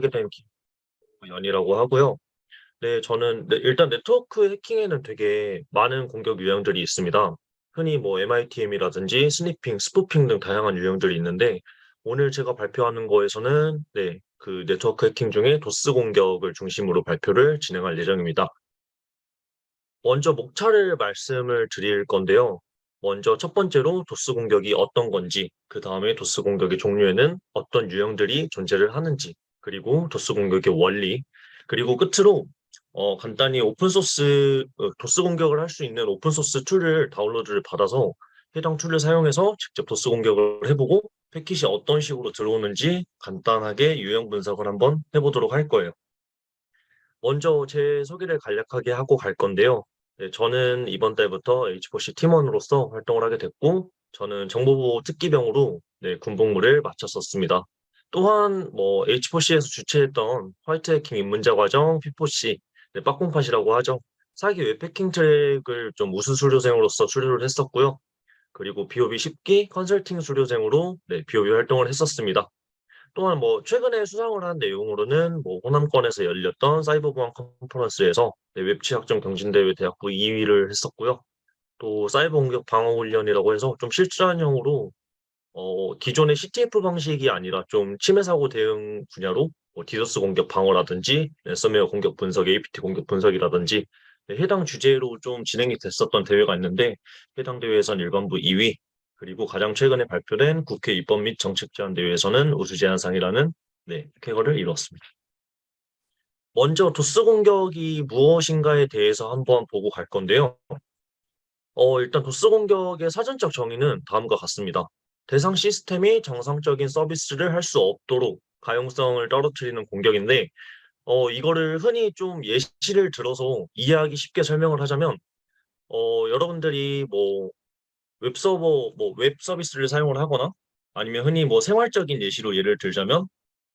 된 김연이라고 하고요. 네, 저는 일단 네트워크 해킹에는 되게 많은 공격 유형들이 있습니다. 흔히 뭐 MITM이라든지 스니핑, 스푸핑 등 다양한 유형들이 있는데 오늘 제가 발표하는 거에서는 네, 그 네트워크 해킹 중에 도스 공격을 중심으로 발표를 진행할 예정입니다. 먼저 목차를 말씀을 드릴 건데요. 먼저 첫 번째로 도스 공격이 어떤 건지, 그 다음에 도스 공격의 종류에는 어떤 유형들이 존재를 하는지, 그리고 도스 공격의 원리, 그리고 끝으로 간단히 오픈소스, 도스 공격을 할 수 있는 오픈소스 툴을 다운로드를 받아서 해당 툴을 사용해서 직접 도스 공격을 해보고 패킷이 어떤 식으로 들어오는지 간단하게 유형 분석을 한번 해보도록 할 거예요. 먼저 제 소개를 간략하게 하고 갈 건데요. 네, 저는 이번 달부터 H4C 팀원으로서 활동을 하게 됐고, 저는 정보보호 특기병으로 네, 군복무를 마쳤었습니다. 또한 뭐 H4C에서 주최했던 화이트 해킹 입문자 과정 P4C, 네, 빠콩팟이라고 하죠. 사기 웹 해킹 트랙을 좀 우수 수료생으로서 수료를 했었고요. 그리고 BOB 10기 컨설팅 수료생으로 네, BOB 활동을 했었습니다. 또한 뭐 최근에 수상을 한 내용으로는 뭐 호남권에서 열렸던 사이버보안 컨퍼런스에서 네, 웹취약점 경진대회 대학부 2위를 했었고요. 또 사이버 공격 방어 훈련이라고 해서 좀 실전형으로 기존의 CTF 방식이 아니라 좀 침해 사고 대응 분야로 뭐 디도스 공격 방어라든지 랜섬웨어 공격 분석, APT 공격 분석이라든지 네, 해당 주제로 좀 진행이 됐었던 대회가 있는데 해당 대회에선 일반부 2위, 그리고 가장 최근에 발표된 국회 입법 및 정책 제안 대회에서는 우수 제안상이라는 네, 쾌거를 이뤘습니다. 먼저 도스 공격이 무엇인가에 대해서 한번 보고 갈 건데요. 일단 도스 공격의 사전적 정의는 다음과 같습니다. 대상 시스템이 정상적인 서비스를 할 수 없도록 가용성을 떨어뜨리는 공격인데, 이거를 흔히 좀 예시를 들어서 이해하기 쉽게 설명을 하자면, 여러분들이 뭐 웹서버, 뭐 웹 서비스를 사용을 하거나 아니면 흔히 뭐 생활적인 예시로 예를 들자면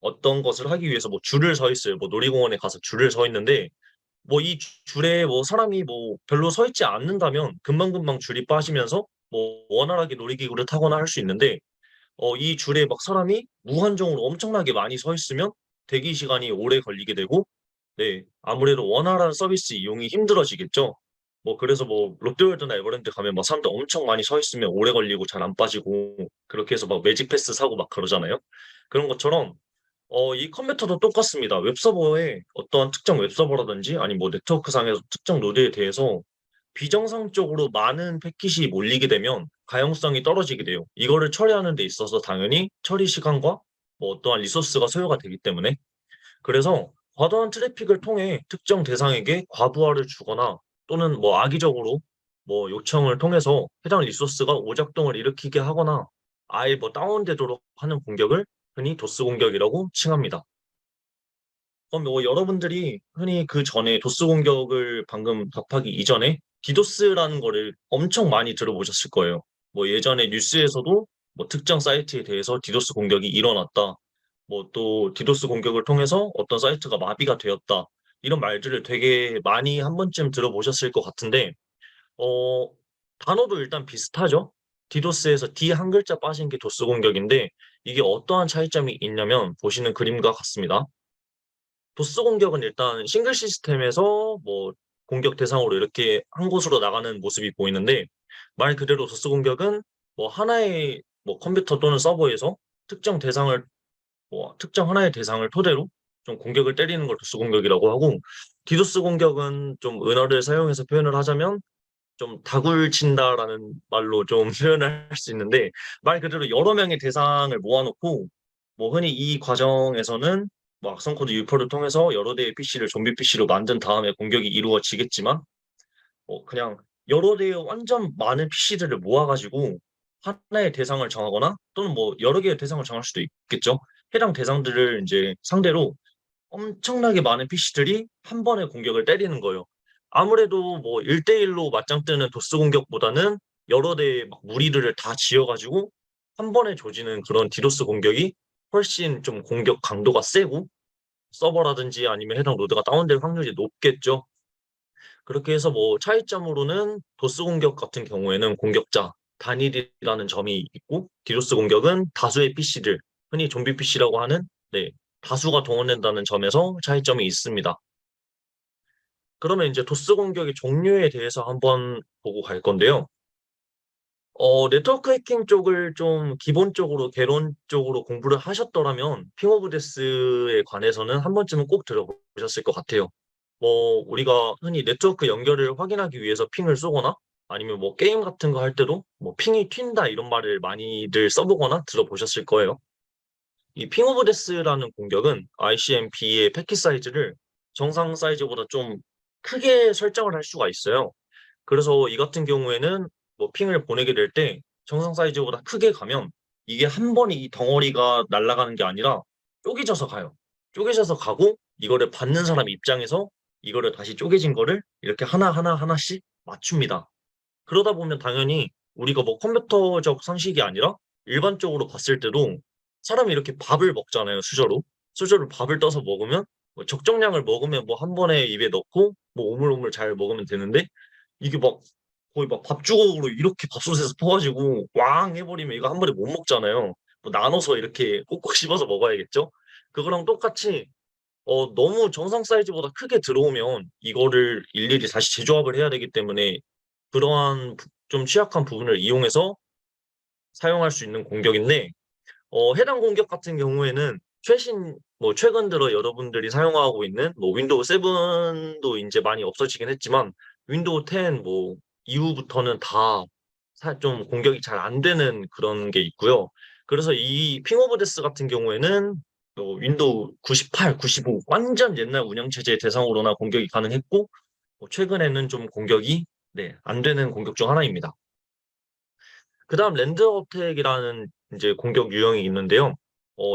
어떤 것을 하기 위해서 뭐 줄을 서 있어요. 뭐 놀이공원에 가서 줄을 서 있는데 뭐 이 줄에 뭐 사람이 뭐 별로 서 있지 않는다면 금방금방 줄이 빠지면서 뭐 원활하게 놀이기구를 타거나 할 수 있는데 이 줄에 막 사람이 무한정으로 엄청나게 많이 서 있으면 대기 시간이 오래 걸리게 되고 네, 아무래도 원활한 서비스 이용이 힘들어지겠죠. 뭐 그래서 뭐 롯데월드나 에버랜드 가면 막 사람들 엄청 많이 서 있으면 오래 걸리고 잘 안 빠지고 그렇게 해서 막 매직 패스 사고 막 그러잖아요. 그런 것처럼 이 컴퓨터도 똑같습니다. 웹서버에 어떠한 특정 웹서버라든지 아니 뭐 네트워크 상에서 특정 노드에 대해서 비정상적으로 많은 패킷이 몰리게 되면 가용성이 떨어지게 돼요. 이거를 처리하는 데 있어서 당연히 처리 시간과 뭐 어떠한 리소스가 소요가 되기 때문에 그래서 과도한 트래픽을 통해 특정 대상에게 과부하를 주거나 또는 뭐 악의적으로 뭐 요청을 통해서 해당 리소스가 오작동을 일으키게 하거나 아예 뭐 다운되도록 하는 공격을 흔히 도스 공격이라고 칭합니다. 그럼 뭐 여러분들이 흔히 그 전에 도스 공격을 방금 답하기 이전에 디도스라는 거를 엄청 많이 들어보셨을 거예요. 뭐 예전에 뉴스에서도 뭐 특정 사이트에 대해서 디도스 공격이 일어났다. 뭐 또 디도스 공격을 통해서 어떤 사이트가 마비가 되었다. 이런 말들을 되게 많이 한 번쯤 들어보셨을 것 같은데, 어, 단어도 일단 비슷하죠? 디도스에서 D 한 글자 빠진 게 도스 공격인데, 이게 어떠한 차이점이 있냐면, 보시는 그림과 같습니다. 도스 공격은 일단 싱글 시스템에서 뭐 공격 대상으로 이렇게 한 곳으로 나가는 모습이 보이는데 말 그대로 도스 공격은 뭐 하나의 뭐 컴퓨터 또는 서버에서 특정 대상을 뭐 특정 하나의 대상을 토대로 좀 공격을 때리는 걸 도스 공격이라고 하고 디도스 공격은 좀 은어를 사용해서 표현을 하자면 좀 다굴 친다라는 말로 좀 표현을 할 수 있는데 말 그대로 여러 명의 대상을 모아놓고 뭐 흔히 이 과정에서는 뭐 악성 코드 유포를 통해서 여러 대의 PC를 좀비 PC로 만든 다음에 공격이 이루어지겠지만 그냥 여러 대의 완전 많은 PC들을 모아가지고 하나의 대상을 정하거나 또는 뭐 여러 개의 대상을 정할 수도 있겠죠. 해당 대상들을 이제 상대로 엄청나게 많은 PC들이 한 번에 공격을 때리는 거예요. 아무래도 뭐 1대1로 맞짱 뜨는 도스 공격보다는 여러 대의 막 무리들을 다 지어가지고 한 번에 조지는 그런 디도스 공격이 훨씬 좀 공격 강도가 세고 서버라든지 아니면 해당 노드가 다운될 확률이 높겠죠. 그렇게 해서 뭐 차이점으로는 도스 공격 같은 경우에는 공격자 단일이라는 점이 있고 디도스 공격은 다수의 PC들, 흔히 좀비 PC라고 하는 네, 다수가 동원된다는 점에서 차이점이 있습니다. 그러면 이제 도스 공격의 종류에 대해서 한번 보고 갈 건데요. 네트워크 해킹 쪽을 좀 기본적으로 개론적으로 공부를 하셨더라면 핑 오브 데스에 관해서는 한 번쯤은 꼭 들어보셨을 것 같아요. 우리가 흔히 네트워크 연결을 확인하기 위해서 핑을 쏘거나 아니면 뭐 게임 같은 거 할 때도 뭐 핑이 튄다 이런 말을 많이들 써보거나 들어보셨을 거예요. 이 핑 오브 데스라는 공격은 ICMP의 패킷 사이즈를 정상 사이즈보다 좀 크게 설정을 할 수가 있어요. 그래서 이 같은 경우에는 뭐 핑을 보내게 될 때 정상 사이즈보다 크게 가면 이게 한 번에 이 덩어리가 날아가는 게 아니라 쪼개져서 가요. 쪼개져서 가고 이거를 받는 사람 입장에서 이거를 다시 쪼개진 거를 이렇게 하나하나 하나씩 맞춥니다. 그러다 보면 당연히 우리가 뭐 컴퓨터적 상식이 아니라 일반적으로 봤을 때도 사람이 이렇게 밥을 먹잖아요, 수저로. 수저로 밥을 떠서 먹으면 뭐 적정량을 먹으면 뭐 한 번에 입에 넣고 뭐 오물오물 잘 먹으면 되는데 이게 막 거의 막 밥주걱으로 이렇게 밥솥에서 퍼가지고 왕 해버리면 이거 한 번에 못 먹잖아요. 뭐 나눠서 이렇게 꼭꼭 씹어서 먹어야겠죠? 그거랑 똑같이 너무 정상 사이즈보다 크게 들어오면 이거를 일일이 다시 재조합을 해야 되기 때문에 그러한 좀 취약한 부분을 이용해서 사용할 수 있는 공격인데 해당 공격 같은 경우에는 최근 들어 여러분들이 사용하고 있는 뭐 윈도우 7도 이제 많이 없어지긴 했지만 윈도우 10 뭐 이후부터는 다 좀 공격이 잘 안 되는 그런 게 있고요. 그래서 이 핑 오브 데스 같은 경우에는 윈도우 98, 95 완전 옛날 운영체제 대상으로나 공격이 가능했고 최근에는 좀 공격이 안 되는 공격 중 하나입니다. 그다음 랜드 어택이라는 이제 공격 유형이 있는데요.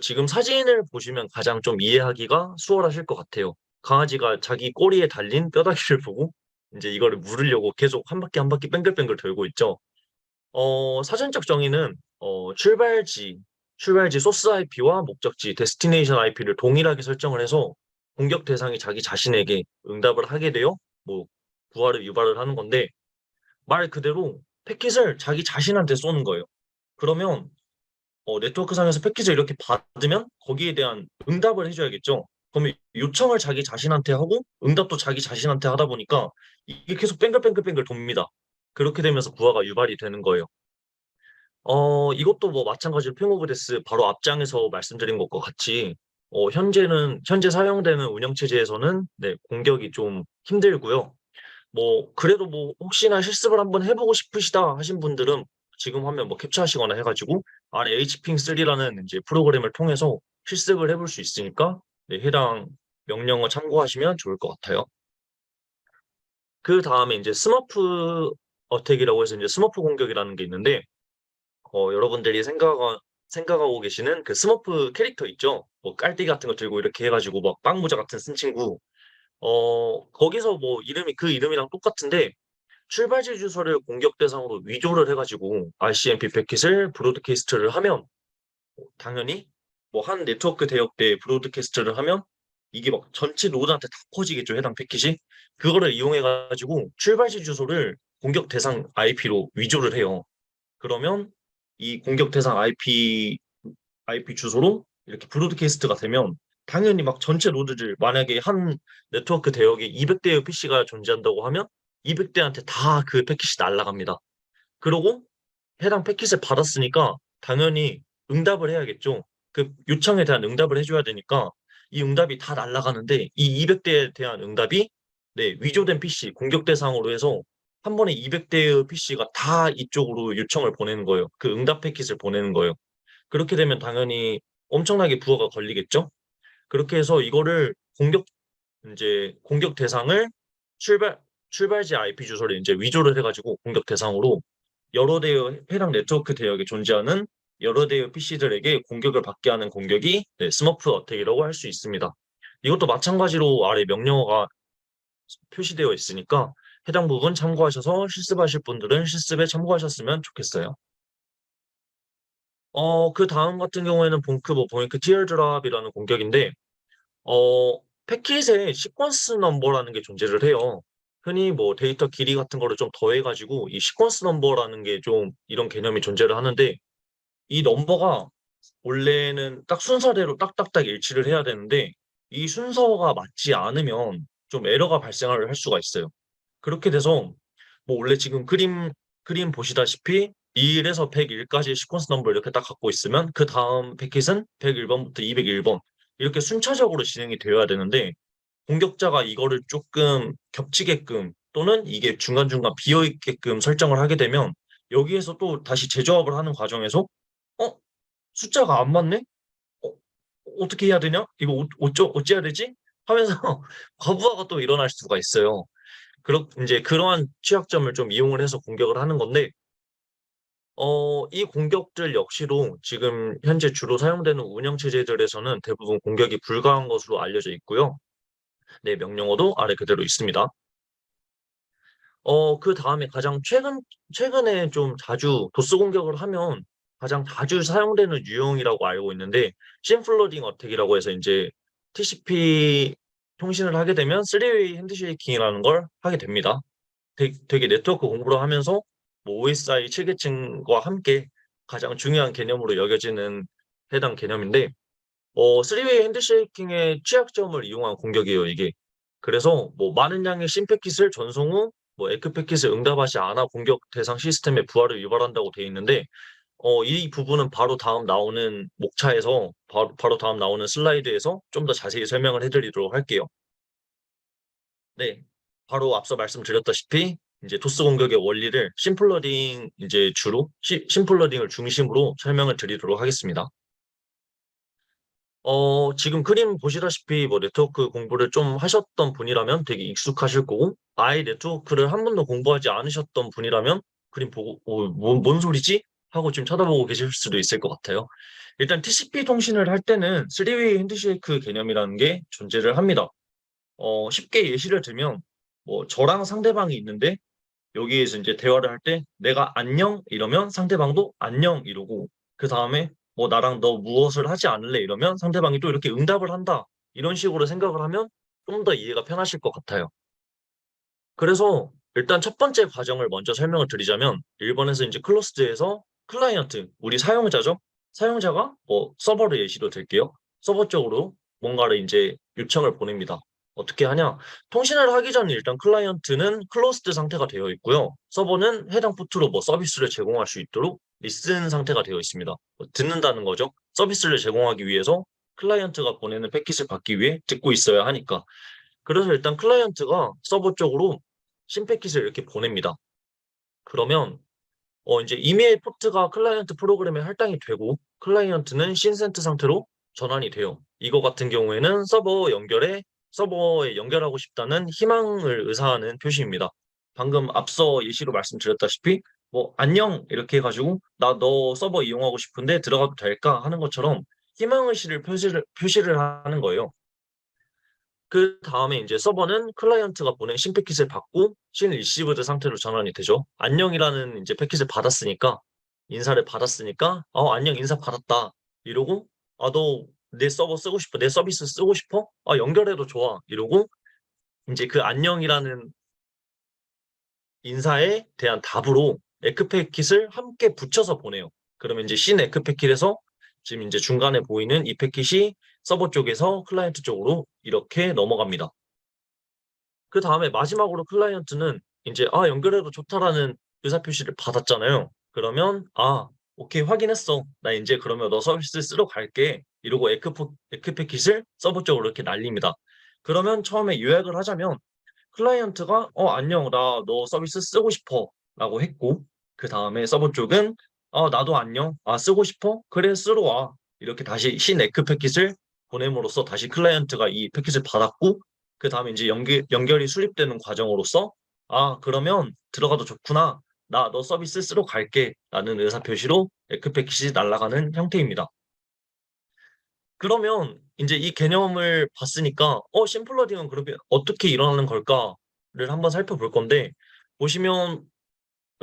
지금 사진을 보시면 가장 좀 이해하기가 수월하실 것 같아요. 강아지가 자기 꼬리에 달린 뼈다귀를 보고 이제 이거를 물으려고 계속 한 바퀴 뱅글뱅글 돌고 있죠. 사전적 정의는 출발지 소스 IP와 목적지 데스티네이션 IP를 동일하게 설정을 해서 공격 대상이 자기 자신에게 응답을 하게 되어 뭐 부활을 유발을 하는 건데 말 그대로 패킷을 자기 자신한테 쏘는 거예요. 그러면 네트워크상에서 패킷을 이렇게 받으면 거기에 대한 응답을 해줘야겠죠. 그러면 요청을 자기 자신한테 하고 응답도 자기 자신한테 하다 보니까 이게 계속 뱅글뱅글뱅글 돕니다. 그렇게 되면서 부하가 유발이 되는 거예요. 이것도 뭐 마찬가지로 핑 오브 데스 바로 앞장에서 말씀드린 것과 같이 현재 사용되는 운영 체제에서는 공격이 좀 힘들고요. 그래도 뭐 혹시나 실습을 한번 해보고 싶으시다 하신 분들은 지금 화면 뭐 캡처하시거나 해가지고 아래 HPing3라는 이제 프로그램을 통해서 실습을 해볼 수 있으니까 해당 명령어 참고하시면 좋을 것 같아요. 그 다음에 이제 스머프 어택이라고 해서 이제 스머프 공격이라는 게 있는데 여러분들이 생각하고 계시는 그 스머프 캐릭터 있죠? 뭐 깔때기 같은 거 들고 이렇게 해가지고 막 빵모자 같은 쓴 친구. 거기서 뭐 그 이름이랑 똑같은데 출발지 주소를 공격 대상으로 위조를 해가지고 RCMP 패킷을 브로드캐스트를 하면 당연히 뭐 한 네트워크 대역대 브로드캐스트를 하면 이게 막 전체 노드한테 다 퍼지겠죠, 해당 패킷이. 그거를 이용해가지고 출발지 주소를 공격 대상 IP로 위조를 해요. 그러면 이 공격 대상 IP 주소로 이렇게 브로드캐스트가 되면 당연히 막 전체 노드들 만약에 한 네트워크 대역에 200대의 PC가 존재한다고 하면 200대한테 다 그 패킷이 날아갑니다. 그러고 해당 패킷을 받았으니까 당연히 응답을 해야겠죠. 그 요청에 대한 응답을 해줘야 되니까 이 응답이 다 날아가는데 이 200대에 대한 응답이 위조된 PC 공격 대상으로 해서 한 번에 200대의 PC가 다 이쪽으로 요청을 보내는 거예요. 그 응답 패킷을 보내는 거예요. 그렇게 되면 당연히 엄청나게 부하가 걸리겠죠. 그렇게 해서 이거를 공격 대상을 출발 출발지 IP 주소를 이제 위조를 해가지고 공격 대상으로 여러 대의 해당 네트워크 대역에 존재하는 여러 대의 PC들에게 공격을 받게 하는 공격이 스머프 어택이라고 할 수 있습니다. 이것도 마찬가지로 아래 명령어가 표시되어 있으니까 해당 부분 참고하셔서 실습하실 분들은 실습에 참고하셨으면 좋겠어요. 그 다음 같은 경우에는 보잉크 티어드랍이라는 공격인데 패킷에 시퀀스 넘버라는 게 존재를 해요. 흔히 뭐 데이터 길이 같은 거를 좀 더해가지고 이 시퀀스 넘버라는 게 좀 이런 개념이 존재를 하는데 이 넘버가 원래는 딱 순서대로 딱딱딱 일치를 해야 되는데 이 순서가 맞지 않으면 좀 에러가 발생을 할 수가 있어요. 그렇게 돼서 뭐 원래 지금 그림 보시다시피 2일에서 101까지 시퀀스 넘버 이렇게 딱 갖고 있으면 그 다음 패킷은 101번부터 201번 이렇게 순차적으로 진행이 되어야 되는데 공격자가 이거를 조금 겹치게끔 또는 이게 중간중간 비어 있게끔 설정을 하게 되면 여기에서 또 다시 재조합을 하는 과정에서 어? 숫자가 안 맞네? 어, 어떻게 해야 되냐? 이거 어찌해야 되지? 하면서 과부하가 또 일어날 수가 있어요. 이제 그러한 취약점을 좀 이용을 해서 공격을 하는 건데, 이 공격들 역시도 지금 현재 주로 사용되는 운영 체제들에서는 대부분 공격이 불가한 것으로 알려져 있고요. 네, 명령어도 아래 그대로 있습니다. 그 다음에 최근에 좀 자주 도스 공격을 하면 가장 자주 사용되는 유형이라고 알고 있는데, 심플러딩 어택이라고 해서 이제 TCP 통신을 하게 되면 3웨이 핸드쉐이킹이라는 걸 하게 됩니다. 되게 네트워크 공부를 하면서 뭐 OSI 7계층과 함께 가장 중요한 개념으로 여겨지는 해당 개념인데, 3웨이 핸드쉐이킹의 취약점을 이용한 공격이에요, 이게. 그래서 뭐 많은 양의 심패킷을 전송 후 뭐 에크패킷을 응답하지 않아 공격 대상 시스템의 부하를 유발한다고 되어 있는데, 이 부분은 바로 다음 나오는 목차에서 바로 다음 나오는 슬라이드에서 좀 더 자세히 설명을 해드리도록 할게요. 네, 바로 앞서 말씀드렸다시피 이제 토스 공격의 원리를 심플러딩 이제 주로 심플러딩을 중심으로 설명을 드리도록 하겠습니다. 지금 그림 보시다시피 뭐 네트워크 공부를 좀 하셨던 분이라면 되게 익숙하실 거고, 아예 네트워크를 한 번도 공부하지 않으셨던 분이라면 그림 보고 뭔 소리지? 하고 지금 쳐다보고 계실 수도 있을 것 같아요. 일단 TCP 통신을 할 때는 3웨이 핸드쉐이크 개념이라는 게 존재를 합니다. 쉽게 예시를 들면 뭐 저랑 상대방이 있는데 여기에서 이제 대화를 할 때 내가 안녕 이러면 상대방도 안녕 이러고, 그 다음에 뭐 나랑 너 무엇을 하지 않을래 이러면 상대방이 또 이렇게 응답을 한다, 이런 식으로 생각을 하면 좀 더 이해가 편하실 것 같아요. 그래서 일단 첫 번째 과정을 먼저 설명을 드리자면, 일본에서 이제 클로스드에서 클라이언트, 우리 사용자죠. 사용자가 뭐 서버를 예시로 들게요. 서버 쪽으로 뭔가를 이제 요청을 보냅니다. 어떻게 하냐? 통신을 하기 전에 일단 클라이언트는 클로스드 상태가 되어 있고요. 서버는 해당 포트로 뭐 서비스를 제공할 수 있도록 리슨 상태가 되어 있습니다. 뭐 듣는다는 거죠. 서비스를 제공하기 위해서 클라이언트가 보내는 패킷을 받기 위해 듣고 있어야 하니까. 그래서 일단 클라이언트가 서버 쪽으로 심패킷을 이렇게 보냅니다. 그러면 이제 이메일 포트가 클라이언트 프로그램에 할당이 되고 클라이언트는 신센트 상태로 전환이 돼요. 이거 같은 경우에는 서버에 연결하고 싶다는 희망을 의사하는 표시입니다. 방금 앞서 예시로 말씀드렸다시피 뭐 안녕 이렇게 해가지고 나 너 서버 이용하고 싶은데 들어가도 될까 하는 것처럼 희망의식을 표시를 하는 거예요. 그 다음에 이제 서버는 클라이언트가 보낸 신 패킷을 받고 신 리시브드 상태로 전환이 되죠. 안녕이라는 이제 패킷을 받았으니까, 인사를 받았으니까 안녕, 인사 받았다 이러고, 너 내 서버 쓰고 싶어, 내 서비스 쓰고 싶어, 연결해도 좋아 이러고, 이제 그 안녕이라는 인사에 대한 답으로 에크 패킷을 함께 붙여서 보내요. 그러면 이제 신 에크 패킷에서 지금 이제 중간에 보이는 이 패킷이 서버 쪽에서 클라이언트 쪽으로 이렇게 넘어갑니다. 그 다음에 마지막으로 클라이언트는 이제 연결해도 좋다라는 의사표시를 받았잖아요. 그러면 오케이, 확인했어. 나 이제 그러면 너 서비스 쓰러 갈게. 이러고 에크 패킷을 서버 쪽으로 이렇게 날립니다. 그러면 처음에 요약을 하자면 클라이언트가 안녕, 나 너 서비스 쓰고 싶어 라고 했고, 그 다음에 서버 쪽은 나도 안녕, 쓰고 싶어? 그래, 쓰러 와. 이렇게 다시 신 에크 패킷을 보냄으로써 다시 클라이언트가 이 패킷을 받았고, 그 다음에 이제 연결이 수립되는 과정으로서 그러면 들어가도 좋구나, 나 너 서비스 쓰러 갈게 라는 의사표시로 에크 패킷이 날아가는 형태입니다. 그러면 이제 이 개념을 봤으니까 심플러딩은 그러면 어떻게 일어나는 걸까를 한번 살펴볼 건데, 보시면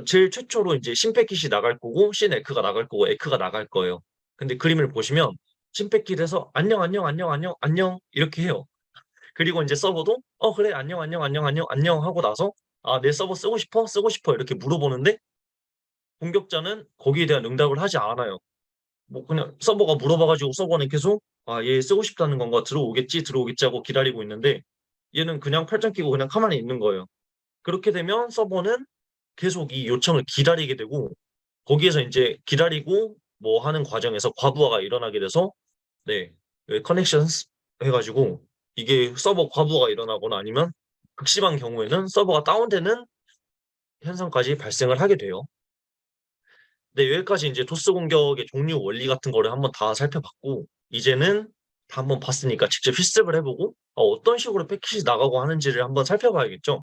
제일 최초로 이제 신패킷이 나갈 거고 신에크가 나갈 거고 에크가 나갈 거예요. 근데 그림을 보시면 신패킷에서 안녕 안녕 안녕 안녕 안녕 이렇게 해요. 그리고 이제 서버도 그래, 안녕 안녕 안녕 안녕 안녕 하고 나서 내 서버 쓰고 싶어 쓰고 싶어 이렇게 물어보는데 공격자는 거기에 대한 응답을 하지 않아요. 뭐 그냥 서버가 물어봐 가지고 서버는 계속 '아 얘 쓰고 싶다는 건가? 들어오겠지, 들어오겠지.' 하고 기다리고 있는데 얘는 그냥 팔짱 끼고 그냥 가만히 있는 거예요. 그렇게 되면 서버는 계속 이 요청을 기다리게 되고 거기에서 인제 기다리고 뭐 하는 과정에서 과부하가 일어나게 돼서 네 그 connections 해 가지고 이게 서버 과부하가 일어나거나 아니면 극심한 경우에는 서버가 다운되는 현상까지 발생을 하게 돼요. 네 여기까지 인제 도스 공격의 종류 원리 같은 거를 한번 다 살펴봤고 이제는 다 한번 봤으니까 직접 실습을 해 보고 어떤 식으로 패킷이 나가고 하는지를 한번 살펴봐야겠죠?